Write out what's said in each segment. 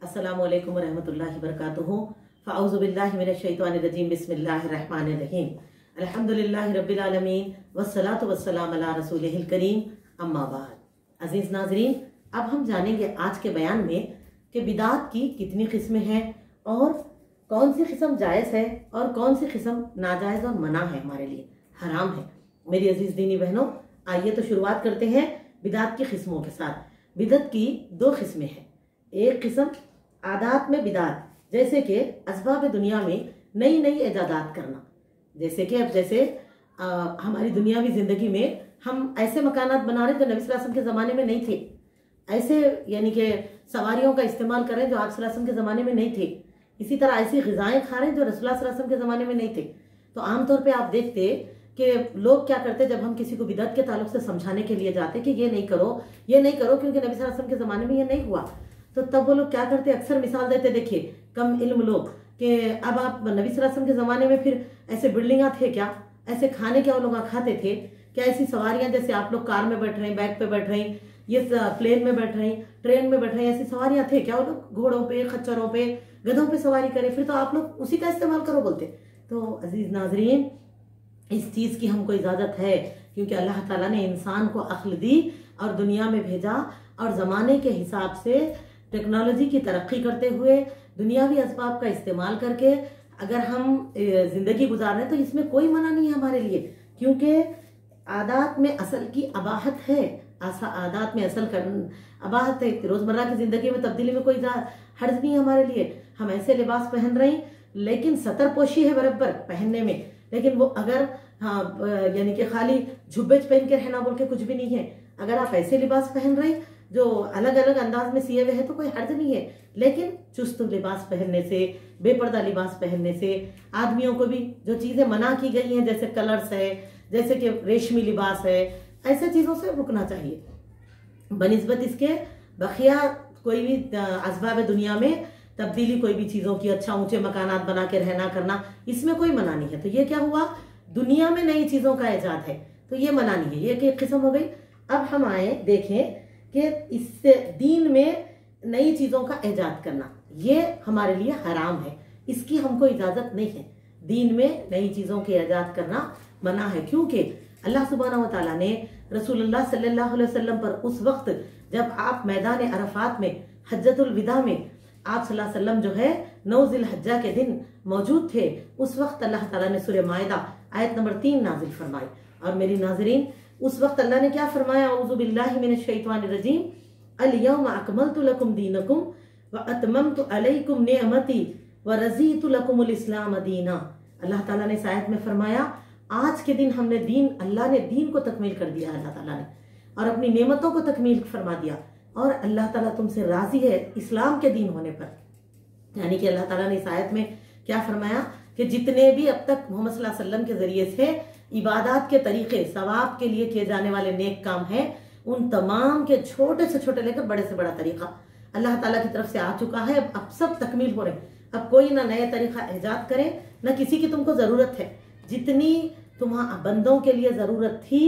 अस्सलामुअलैकुम वरहमतुल्लाहि वबरकातुहू। फ़अऊज़ु बिल्लाहि मिनश शैतानिर रजीम। बिस्मिल्लाहिर रहमानिर रहीम। अल्हम्दुलिल्लाहि रब्बिल आलमीन वस्सलातु वस्सलामु अला रसूलिहिल करीम। अम्मा बाद। अजीज नाज़रीन, अब हम जानेंगे आज के बयान में कि बिदात की कितनी किस्में हैं और कौन सी किस्म जायज़ है और कौन सी किस्म नाजायज़ और मना है, हमारे लिए हराम है। मेरी अजीज दीनी बहनों, आइए तो शुरुआत करते हैं बिदात की किस्मों के साथ। बिदत की दो किस्में हैं। एक किस्म आदात में बिदात, जैसे कि असबाब दुनिया में नई नई इजादात करना। जैसे कि अब हमारी दुनियावी जिंदगी में हम ऐसे मकानात बना रहे जो नबी सल्लल्लाहु अलैहि वसल्लम के ज़माने में नहीं थे, ऐसे यानी कि सवारियों का इस्तेमाल कर रहे हैं जो आप सल्लल्लाहु अलैहि वसल्लम के ज़माने में नहीं थे। इसी तरह ऐसी ग़िज़ाएँ खा रहे हैं जो रसूलुल्लाह सल्लल्लाहु अलैहि वसल्लम के ज़माने में नहीं थे। तो आमतौर पर आप देखते कि लोग क्या करते, जब हम किसी को बिदअत के ताल्लुक से समझाने के लिए जाते कि ये नहीं करो क्योंकि नबी सल्लल्लाहु अलैहि वसल्लम के ज़माने में ये नहीं हुआ, तो तब वो लोग क्या करते, अक्सर मिसाल देते, देखिए कम इल्म लोग, कि अब आप नबी सल्लल्लाहु अलैहि वसल्लम के ज़माने में फिर ऐसे बिल्डिंगा थे क्या, ऐसे खाने क्या वो लोग खाते थे क्या, ऐसी सवारियां जैसे आप लोग कार में बैठ रहे हैं, बैग पे बैठ रहे हैं, ये प्लेन में बैठ रहे हैं, ट्रेन में बैठ रहे हैं, ऐसी सवारियां थे क्या, वो लोग घोड़ों पे, खच्चरों पे, गधों पे सवारी करें, फिर तो आप लोग उसी का इस्तेमाल करो बोलते। तो अजीज नाजरीन, इस चीज़ की हमको इजाज़त है क्योंकि अल्लाह ताला ने इंसान को अक्ल दी और दुनिया में भेजा, और ज़माने के हिसाब से टेक्नोलॉजी की तरक्की करते हुए दुनियावी असबाब का इस्तेमाल करके अगर हम ज़िंदगी गुजार रहे हैं तो इसमें कोई मना नहीं है हमारे लिए, क्योंकि आदात में असल की अबाहत है। आदात में असल अबाहत है। रोज़मर्रा की ज़िंदगी में तब्दीली में कोई हर्ज नहीं है हमारे लिए। हम ऐसे लिबास पहन रहे हैं, लेकिन सतर पोशी है बराबर पहनने में, लेकिन वो अगर यानी कि खाली झुब्बेज पहन के रहना बोल के कुछ भी नहीं है। अगर आप ऐसे लिबास पहन रहे हैं जो अलग अलग अंदाज में सिए हुए हैं तो कोई हर्ज नहीं है, लेकिन चुस्त लिबास पहनने से, बेपर्दा लिबास पहनने से आदमियों को भी जो चीज़ें मना की गई हैं, जैसे कलर्स है, जैसे कि रेशमी लिबास है, ऐसे चीज़ों से रुकना चाहिए। बनिस्बत इसके बखिया कोई भी असबाब दुनिया में तब्दीली, कोई भी चीज़ों की, अच्छा ऊंचे मकानात बना के रहना करना, इसमें कोई मना नहीं है। तो ये क्या हुआ, दुनिया में नई चीज़ों का ईजाद है, तो ये मना नहीं है। ये एक किस्म हो गई। अब हम आए देखें कि इससे दीन में नई चीज़ों का ईजाद करना, ये हमारे लिए हराम है, इसकी हमको इजाज़त नहीं है। दीन में नई चीज़ों के ईजाद करना मना है, क्योंकि अल्लाह सुब्हानहू व तआला ने रसूलुल्लाह सल्लल्लाहु अलैहि वसल्लम पर उस वक्त जब आप मैदान अरफात में हज्जतुल विदा में आप सल्लल्लाहु अलैहि वसल्लम जो है 9 ज़िलहज्जा के दिन मौजूद थे, उस वक्त अल्लाह ताला ने सूरह माइदा आयत नंबर 3 नाजिल फरमाई। और मेरी नाजरीन, उस वक्त अल्लाह ने क्या फरमाया, औज़ु बिल्लाहि मिनश शैतानिर रजीम, अल यौमा अकमलतु लकुम दीनकुम व अतममतु अलैकुम निअमती व रज़ीतु लकुमुल इस्लाम दीना। अल्लाह ताला ने इस आयत में फरमाया, आज के दिन हमने दीन, अल्लाह ने दीन को तकमील कर दिया, अल्लाह ताला ने, और अपनी नेमतों को तकमील फरमा दिया, और अल्लाह ताला तुमसे राजी है इस्लाम के दीन होने पर। यानी कि अल्लाह ताला ने इस आयत में क्या फरमाया कि जितने भी अब तक मोहम्मद सल्लल्लाहु अलैहि वसल्लम के जरिए से इबादत के तरीके, सवाब के लिए किए जाने वाले नेक काम हैं, उन तमाम के छोटे से छोटे लेकर बड़े से बड़ा तरीका अल्लाह ताला की तरफ से आ चुका है। अब सब तकमील हो रहे हैं। अब कोई ना नया तरीका ईजाद करे, ना किसी की तुमको ज़रूरत है। जितनी तुम्हारा बंदों के लिए ज़रूरत थी,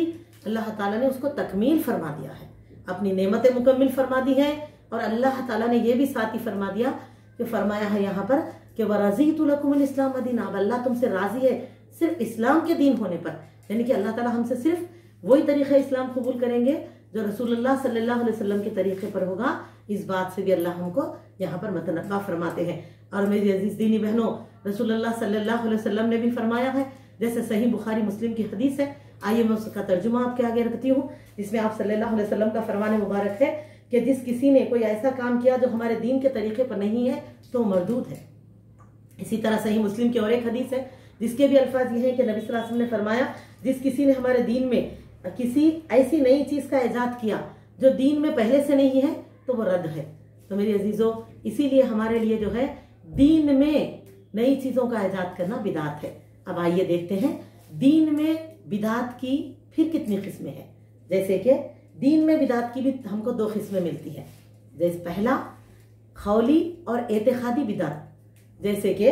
अल्लाह ताला ने उसको तकमील फरमा दिया है, अपनी नेमतें मुकम्मिल फरमा दी हैं। और अल्लाह ताला ने यह भी साथ ही फरमा दिया कि फरमाया है यहाँ पर कि वरज़ीतु लकुमुल इस्लाम दीना, अल्लाह तुमसे राजी है सिर्फ इस्लाम के दीन होने पर। यानी कि अल्लाह ताला हमसे सिर्फ वही तरीक़ा इस्लाम कबूल करेंगे जो रसूलुल्लाह सल्लल्लाहु अलैहि वसल्लम के तरीके पर होगा। इस बात से भी अल्लाह हमको यहाँ पर मतनब्बा फरमाते हैं। और मेरी अजीज दीनी बहनों, रसूलुल्लाह सल्लल्लाहु अलैहि वसल्लम ने भी फरमाया है, जैसे सही बुखारी मुस्लिम की हदीस है। आइए मैं उसका तर्जुमा आपके आगे रखती हूँ, जिसमें आप सल्लल्लाहु अलैहि वसल्लम का फरमान मुबारक है कि जिस किसी ने कोई ऐसा काम किया जो हमारे दीन के तरीके पर नहीं है तो मरदूद है। इसी तरह सही मुस्लिम की और एक हदीस है जिसके भी अल्फाज ये हैं कि नबी सल्लल्लाहु अलैहि वसल्लम ने फरमाया, जिस किसी ने हमारे दीन में किसी ऐसी नई चीज़ का ईजाद किया जो दीन में पहले से नहीं है तो वो रद्द है। तो मेरी अजीज़ों, इसीलिए हमारे लिए जो है दीन में नई चीज़ों का ईजाद करना बिदात है। अब आइए देखते हैं दीन में बिदात की फिर कितनी किस्में हैं। जैसे कि दीन में बिदात की भी हमको 2 किस्में मिलती हैं। जैसे पहला खौली और एतिकादी बिदात। जैसे कि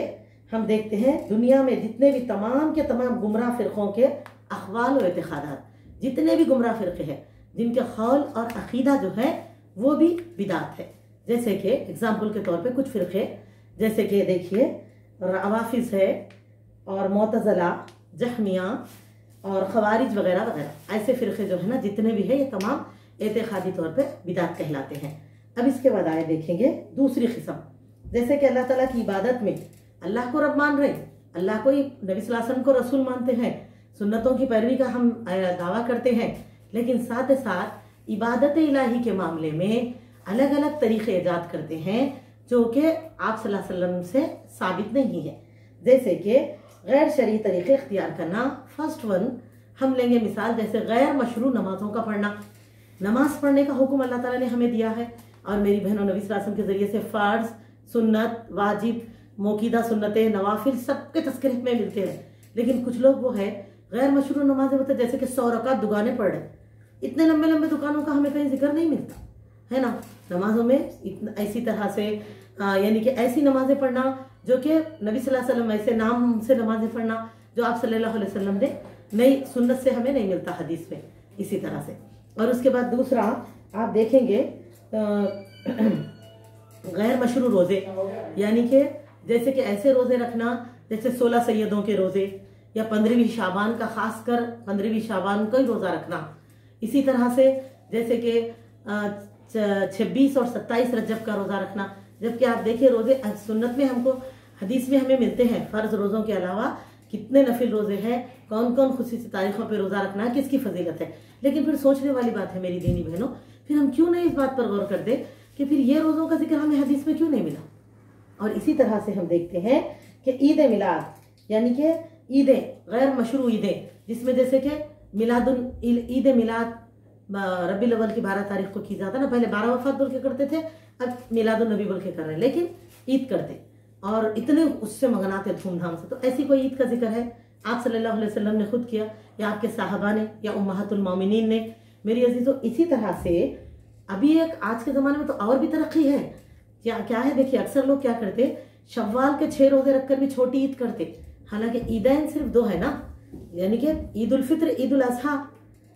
हम देखते हैं दुनिया में जितने भी तमाम के तमाम गुमराह फ़िरक़ों के अख़वाल और एतिक़ादात, जितने भी गुमराह फ़िरक़े हैं जिनके खौल और अक़ीदा जो है वो भी बिदात है। जैसे कि एग्जाम्पल के तौर पे कुछ फिरके, जैसे कि देखिए रवाफिज है और मोतज़ला, जहमिया और खवारिज वगैरह वगैरह, ऐसे फिरके जो है ना जितने भी है ये तमाम एतकादी तौर पे बिदात कहलाते हैं। अब इसके बाद आए देखेंगे दूसरी किस्म, जैसे कि अल्लाह ताला की इबादत में अल्लाह को रब मान रहे, अल्लाह को ही नबी सल्लल्लाहु अलैहि वसल्लम को रसूल मानते हैं, सुन्नतों की पैरवी का हम दावा करते हैं, लेकिन साथ ही साथ इबादत इलाही के मामले में अलग अलग तरीके ईजाद करते हैं जो कि आप सल्लल्लाहु अलैहि वसल्लम से साबित नहीं है। जैसे कि गैर शरई तरीके इख्तियार करना। फर्स्ट वन हम लेंगे मिसाल, जैसे गैर मशरू नमाजों का पढ़ना। नमाज पढ़ने का हुक्म अल्लाह ताला ने हमें दिया है और मेरी बहनों नबी सल्लल्लाहु अलैहि वसल्लम के जरिए से फ़र्ज, सुन्नत, वाजिब, मौकीदा सुन्नतें, नवाफिल सबके तस्करे में मिलते हैं, लेकिन कुछ लोग वो है गैर मशरू नमाजें होते, जैसे कि 100 रकात दुकानें पढ़ रहे, इतने लंबे लंबे दुकानों का हमें कहीं जिक्र नहीं मिलता है ना नमाजों में। ऐसी तरह से यानी कि ऐसी नमाजें पढ़ना जो कि नबी सल्लल्लाहु अलैहि वसल्लम, ऐसे नाम से नमाजें पढ़ना जो आप सल्लल्लाहु अलैहि वसल्लम ने नई सुन्नत से हमें नहीं मिलता हदीस में, इसी तरह से। और उसके बाद दूसरा आप देखेंगे गैर मशरू रोजे, यानी कि जैसे कि ऐसे रोजे रखना जैसे 16 सैयदों के रोजे या 15वीं शाबान का, खासकर 15वीं शाबान का ही रोजा रखना। इसी तरह से जैसे कि 26 और 27 रजब का रोजा रखना, जबकि आप देखिए रोजे सुन्नत में हमको हदीस में हमें मिलते हैं फर्ज रोजों के अलावा कितने नफिल रोजे हैं, कौन कौन खुसूसी तारीखों पे रोजा रखना है, किसकी फजीलत है। लेकिन फिर सोचने वाली बात है मेरी दीनी बहनों, फिर हम क्यों नहीं इस बात पर गौर करते कि फिर ये रोजों का जिक्र हमें हदीस में क्यों नहीं मिला। और इसी तरह से हम देखते हैं कि ईद मिलाद, यानी कि ईदें गैर मशरू ईदें, जिसमें जैसे कि ईद मिलाद रबी अव्वल की 12 तारीख को की जाता ना, पहले 12 वफात बोल के करते थे, अब मिलादुन नबी बोल के कर रहे हैं, लेकिन ईद करते और इतने उससे मगनाते धूमधाम से। तो ऐसी कोई ईद का जिक्र है आप सल्लल्लाहु अलैहि वसल्लम ने खुद किया या आपके साहबा ने या उम्महातुल मोमिनीन ने। मेरी अजीजों, इसी तरह से अभी एक आज के ज़माने में तो और भी तरक्की है। क्या है देखिए, अक्सर लोग क्या करते, शव्वाल के 6 रोजे रखकर भी छोटी ईद करते, हालांकि ईदैन सिर्फ 2 है ना, यानी कि ईद उल फित्र, ईद उल अजहा।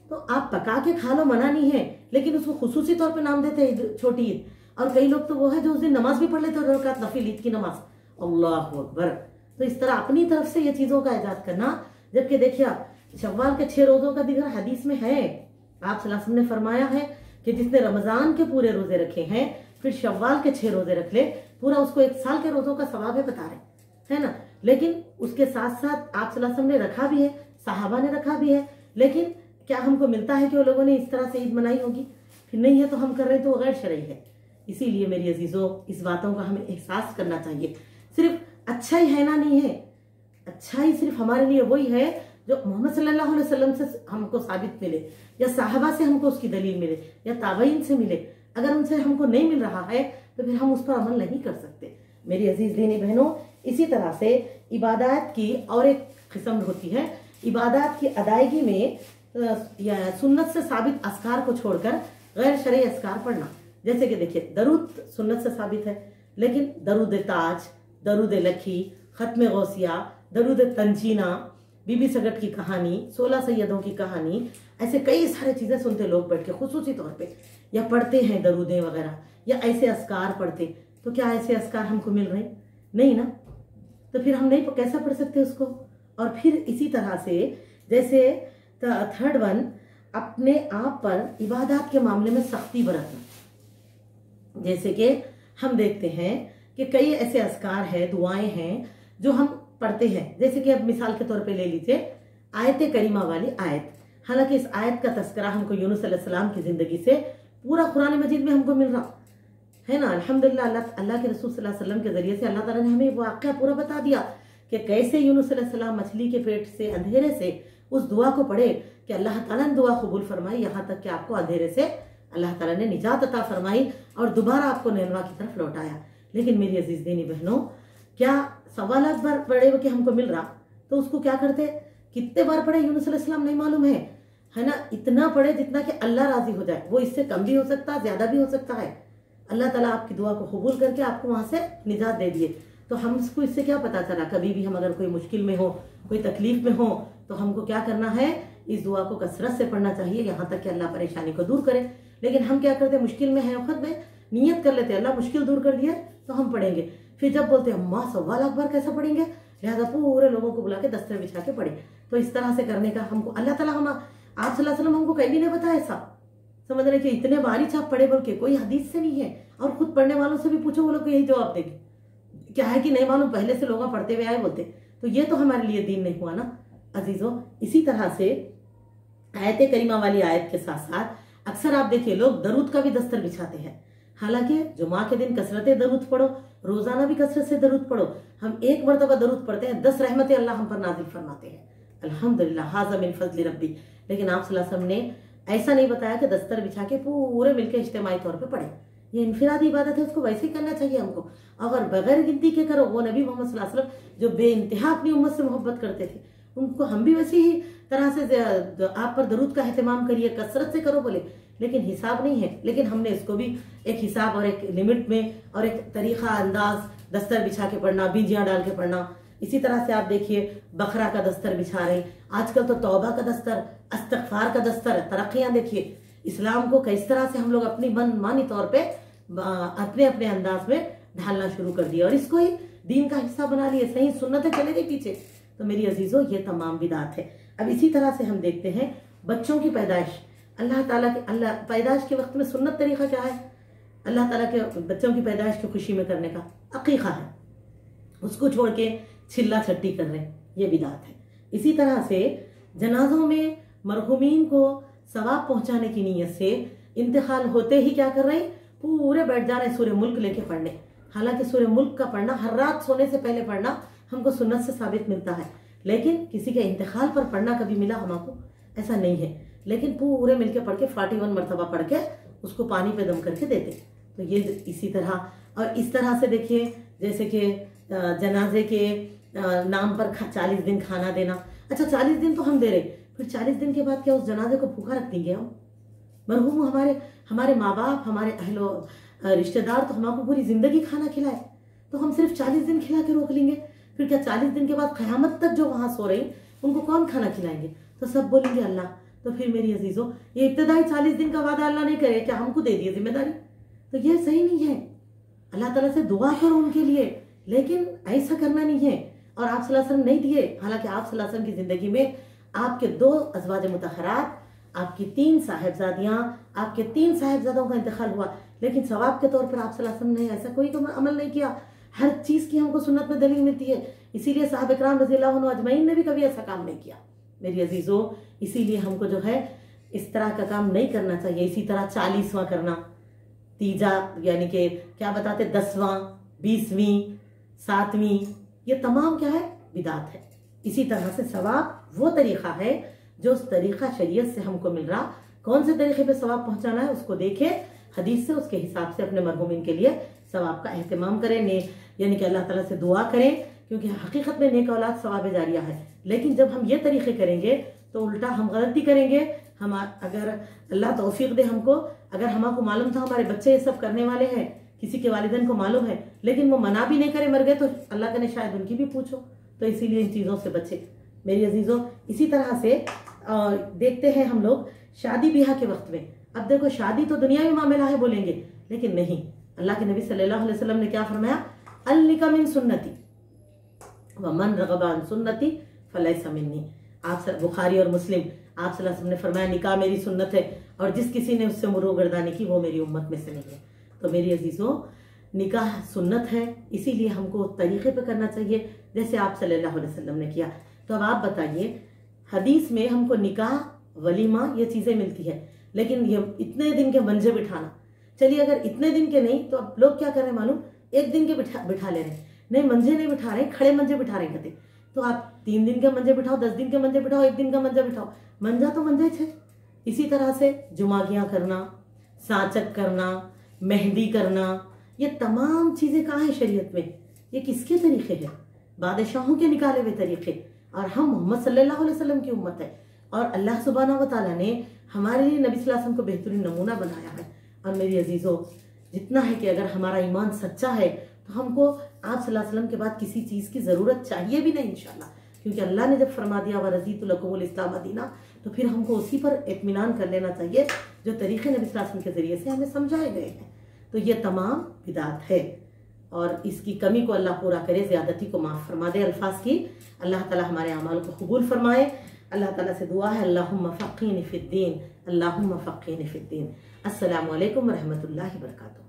तो आप पका के खा लो, मना नहीं है, लेकिन उसको खुसूसी तौर पे नाम देते हैं छोटी ईद। और कई लोग तो वो है जो उस दिन नमाज भी पढ़ लेते हैं, रकात नफिल ईद की नमाज, अल्लाहु अकबर। तो इस तरह अपनी तरफ से ये चीजों का इजाद करना, जबकि देखिए शव्वाल के 6 रोजों का जिक्र हदीस में है। आप सल्लल्लाहु अलैहि वसल्लम ने फरमाया है कि जिसने रमजान के पूरे रोजे रखे हैं फिर शव्वाल के 6 रोजे रख ले, पूरा उसको 1 साल के रोजों का सवाब है, बता रहे है ना। लेकिन उसके साथ साथ आप सल्लल्लाहु अलैहि वसल्लम ने रखा भी है, साहबा ने रखा भी है, लेकिन क्या हमको मिलता है कि वो लोगों ने इस तरह से ईद मनाई होगी? फिर नहीं है तो हम कर रहे हैं तो वो गैर शरई है। इसीलिए मेरी अजीजों, इस बातों का हमें एहसास करना चाहिए। सिर्फ अच्छा ही है ना, नहीं है, अच्छा ही सिर्फ हमारे लिए वही है जो मोहम्मद सल्लल्लाहु अलैहि वसल्लम से हमको साबित मिले या साहबा से हमको उसकी दलील मिले या ताबईन से मिले। अगर उनसे हमको नहीं मिल रहा है तो फिर हम उस पर अमल नहीं कर सकते। मेरी अजीज दीनी बहनों, इसी तरह से इबादत की और एक किस्म होती है, इबादत की अदायगी में या सुन्नत से साबित अस्कार को छोड़कर गैर शरई अस्कार पढ़ना। जैसे कि देखिए दरूद सुन्नत से साबित है, लेकिन दरूद ताज, दरूद लखी, खत्म गौसिया, दरूद तंजीना, बीबी सगट की कहानी, 16 सैयदों की कहानी, ऐसे कई सारे चीजें सुनते लोग बैठ के खुसूसी तौर पे, या पढ़ते हैं दरूदें वगैरह, या ऐसे अस्कार पढ़ते। तो क्या ऐसे अस्कार हमको मिल रहे? नहीं ना, तो फिर हम नहीं कैसा पढ़ सकते उसको। और फिर इसी तरह से जैसे थर्ड वन, अपने आप पर इबादत के मामले में सख्ती बरतना। जैसे कि हम देखते हैं कि कई ऐसे अस्कार है, दुआएं हैं जो हम पढ़ते हैं। जैसे कि अब मिसाल के तौर पे ले लीजिए आयत करीमा वाली आयत। हालांकि इस आयत का तस्करा हमको यूनुस अलैहिस्सलाम की जिंदगी से पूरा कुरान मजीद में हमको मिल रहा है ना। अल्हम्दुलिल्लाह, अल्लाह के रसूल सल्लल्लाहु अलैहि वसल्लम के जरिए से अल्लाह ताला ने हमें वो वाक़या पूरा बता दिया कि कैसे यूनुस अलैहिस्सलाम मछली के पेट से, अंधेरे से उस दुआ को पढ़े कि अल्लाह ताला ने दुआ कबूल फरमाई, यहाँ तक कि आपको अंधेरे से अल्लाह ताला ने निजात अता फरमाई और दोबारा आपको नैनवा की तरफ लौटाया। लेकिन मेरी अजीज दीनी बहनों, क्या सवालात बार पढ़े कि हमको मिल रहा तो उसको क्या करते, कितने बार पढ़े यूनुस अलैहिस्सलाम नहीं मालूम है ना। इतना पढ़े जितना कि अल्लाह राजी हो जाए, वो इससे कम भी हो सकता है, ज्यादा भी हो सकता है। अल्लाह ताला आपकी दुआ को कबूल करके आपको वहां से निजात दे दिए। तो हमको इससे क्या पता चला, कभी भी हम अगर कोई मुश्किल में हो, कोई तकलीफ में हो, तो हमको क्या करना है, इस दुआ को कसरत से पढ़ना चाहिए, यहाँ तक कि अल्लाह परेशानी को दूर करे। लेकिन हम क्या करते, मुश्किल में है, वक्त में नियत कर लेते हैं अल्लाह मुश्किल दूर कर दिया तो हम पढ़ेंगे, फिर जब बोलते हैं अम्मा सवा लाख बार कैसे पढ़ेंगे, लिहाजा पूरे लोगों को बुला के दस्तर बिछा के पढ़े। तो इस तरह से करने का हमको अल्लाह ताला आप सल्लल्लाहु अलैहि वसल्लम हमको कहीं भी नहीं बताया ऐसा। समझ रहे कि इतने बारीक आप पढ़े बोल के, कोई हदीस से नहीं है। और खुद पढ़ने वालों से भी पूछो, वो लोग को यही जवाब देंगे, क्या है कि नहीं मालूम, पहले से लोग पढ़ते हुए आए बोलते। तो ये तो हमारे लिए दीन नहीं हुआ ना अजीजों। इसी तरह से आयत करीमा वाली आयत के साथ साथ अक्सर आप देखिए लोग दरूद का भी दस्तर बिछाते हैं। हालांकि जुमा के दिन कसरत दरूद पढ़ो, रोजाना भी कसरत से दरूद पढ़ो। हम एक मरतबा दरूद पढ़ते हैं, 10 रहमतें अल्लाह हम पर नाजिल फरमाते हैं, अल्हम्दुलिल्लाह, हाज़ा मिन फज़्ल रब्बी। लेकिन आप सल्लल्लाहु अलैहि वसल्लम ने ऐसा नहीं बताया कि दस्तर बिछा के पूरे मिलकर इज्तिमाई तौर पर पढ़े। ये इनफिरादी इबादत है, उसको वैसे ही करना चाहिए हमको। अगर बगैर गिनती के करो, वो नबी मोहम्मद सल्लल्लाहु अलैहि वसल्लम जो बेइंतहा अपनी उम्मत से मोहब्बत करते थे, उनको हम भी वैसे ही तरह से आप पर दरूद का एहतमाम करिए, कसरत से करो बोले, लेकिन हिसाब नहीं है। लेकिन हमने इसको भी एक हिसाब और एक लिमिट में और एक तरीका अंदाज, दस्तर बिछा के पढ़ना, बीजियां डाल के पढ़ना। इसी तरह से आप देखिए बकरा का दस्तर बिछा रहे, आजकल तो तौबा का दस्तर, इस्तिग़फ़ार का दस्तर, तरक्कियां देखिए। इस्लाम को किस तरह से हम लोग अपनी मनमानी तौर पे अपने अपने अंदाज में ढालना शुरू कर दिया और इसको ही दीन का हिस्सा बना लिए, सही सुन्नतें चले गई पीछे। तो मेरी अजीजों, ये तमाम बिदात है। अब इसी तरह से हम देखते हैं बच्चों की पैदाइश। अल्लाह ताला के पैदाइश के वक्त में सुन्नत तरीका क्या है? अल्लाह ताला के बच्चों की पैदाइश की खुशी में करने का अकीक़ा है, उसको छोड़ के छिल्ला छट्टी कर रहे हैं, ये बिदात है। इसी तरह से जनाजों में मरहूमीन को सवाब पहुंचाने की नीयत से इंतकाल होते ही क्या कर रहे हैं, पूरे बैठ जा रहे सूरह मुल्क लेके पढ़ने। हालांकि सूरह मुल्क का पढ़ना हर रात सोने से पहले पढ़ना हमको सुन्नत से साबित मिलता है, लेकिन किसी के इंतकाल पर पढ़ना कभी मिला हमको ऐसा नहीं है। लेकिन पूरे मिलके पढ़ के 41 मरतबा पढ़ के उसको पानी पे दम करके देते। तो ये इसी तरह, और इस तरह से देखिए जैसे कि जनाजे के नाम पर 40 दिन खाना देना। अच्छा 40 दिन तो हम दे रहे, फिर 40 दिन के बाद क्या उस जनाजे को भूखा रख देंगे हम? मरहूम हमारे माँ बाप, हमारे अहलो रिश्तेदार तो हमको पूरी जिंदगी खाना खिलाए, तो हम सिर्फ 40 दिन खिला के रोक लेंगे? फिर क्या 40 दिन के बाद क़यामत तक जो वहां सो रही उनको कौन खाना खिलाएंगे? तो सब बोलेंगे अल्लाह। तो फिर मेरी अजीजों, ये इब्तदाई 40 दिन का वादा अल्लाह नहीं करे, क्या हमको दे दिए जिम्मेदारी? तो ये सही नहीं है। अल्लाह ताला से दुआ करो उनके लिए, लेकिन ऐसा करना नहीं है। और आप सल्लल्लाहु अलैहि वसल्लम नहीं दिए। हालांकि आप सल्लल्लाहु अलैहि वसल्लम की जिंदगी में आपके 2 अज़वाज मुतहरात, आपकी 3 साहिबजादियां, आपके 3 साहिबजादों का इंतकाल हुआ, लेकिन सवाब के तौर पर आप सल्लल्लाहु अलैहि वसल्लम ने ऐसा कोई अमल नहीं किया। हर चीज की हमको सुन्नत में दलील मिलती है, इसीलिए साहब इकराम रज़ियल्लाहु अन्हुम अजमईन ने भी कभी ऐसा काम नहीं किया मेरी अजीजों। इसीलिए हमको जो है इस तरह का काम नहीं करना चाहिए। इसी तरह 40वां करना, तीजा यानी कि क्या बताते 10वां, 20वीं, 7वीं, ये तमाम क्या है, बिदात है। इसी तरह से सवाब वो तरीका है जो उस तरीका शरीयत से हमको मिल रहा, कौन से तरीके पे सवाब पहुंचाना है उसको देखे, हदीस से उसके हिसाब से अपने मरहूमिन के लिए सवाब का एहतमाम करें, यानी कि अल्लाह ताला से दुआ करें, क्योंकि हकीकत में नेक औलाद सवाब जारिया है। लेकिन जब हम ये तरीके करेंगे तो उल्टा हम गलती करेंगे। हम अगर अल्लाह तौफीक दे हमको, अगर हमको मालूम था हमारे बच्चे ये सब करने वाले हैं, किसी के वालिदैन को मालूम है, लेकिन वो मना भी नहीं करे, मर गए, तो अल्लाह करे शायद उनकी भी पूछो। तो इसीलिए इन चीज़ों से बचे मेरी अजीज़ों। इसी तरह से देखते हैं हम लोग शादी ब्याह के वक्त में। अब देखो शादी तो दुनियावी मामला है बोलेंगे, लेकिन नहीं, अल्लाह के नबी सल्लल्लाहु अलैहि वसल्लम ने क्या फरमाया, अल-निकाह मिन सुन्नती व मन रग़बा अन सुन्नती फलैसा मिन्नी। आप बुखारी और मुस्लिम, आप सल्लल्लाहु अलैहि वसल्लम ने फरमाया निकाह मेरी सुन्नत है और जिस किसी ने उससे मुरुगर्दानी की वो मेरी उम्मत में से नहीं है। तो मेरी अजीज़ों, निकाह सुन्नत है, इसीलिए हमको तरीके पे करना चाहिए जैसे आप सल्लल्लाहु अलैहि वसल्लम ने किया। तो अब आप बताइए, हदीस में हमको निकाह, वलीमा ये चीज़ें मिलती है, लेकिन ये इतने दिन के मंजे बिठाना, चलिए अगर इतने दिन के नहीं तो अब लोग क्या कर रहे हैं मालूम, 1 दिन के बिठा ले रहे हैं, नहीं मंजे नहीं बिठा रहे, खड़े मंजे बिठा रहे कहते। तो आप 3 दिन के मंजे बिठाओ, 10 दिन के मंजे बिठाओ, 1 दिन का मंजा बिठाओ, मंजा तो मंजा है। इसी तरह से जुमागियाँ करना, साचक करना, मेहंदी करना, ये तमाम चीज़ें कहाँ हैं शरीयत में? ये किसके तरीके हैं? बादशाहों के निकाले हुए तरीके। और हम मोहम्मद सल्लल्लाहु अलैहि वसल्लम की उम्मत है, और अल्लाह सुब्हानहू व तआला ने हमारे लिए नबी सल्लल्लाहु अलैहि वसल्लम को बेहतरीन नमूना बनाया है। और मेरी अजीज़ों, जितना है कि अगर हमारा ईमान सच्चा है तो हमको आप सल्लल्लाहु अलैहि वसल्लम के बाद किसी चीज़ की ज़रूरत चाहिए भी नहीं इंशाअल्लाह, क्योंकि अल्लाह ने जब फरमा दिया व रज़ीतु लकुमुल इस्लाम दीना, तो फिर हमको उसी पर इत्मीनान कर लेना चाहिए जो तरीक़े नबी सल्लल्लाहु अलैहि वसल्लम के ज़रिए से हमें समझाए गए हैं। तो तो ये तमाम बिदात है और इसकी कमी को अल्लाह पूरा करे, ज़्यादती को माफ़ फरमा दे अल्फाज की। अल्लाह ताला हमारे अमाल को कबूल फरमाए। अल्लाह ताला से दुआ है अल्लाहुम्मा फ़क़्क़िनी फ़िद्दीन, अल्लाहुम्मा फ़क़्क़िनी फ़िद्दीन। अस्सलामु अलैकुम व रहमतुल्लाहि व बरकातुहू।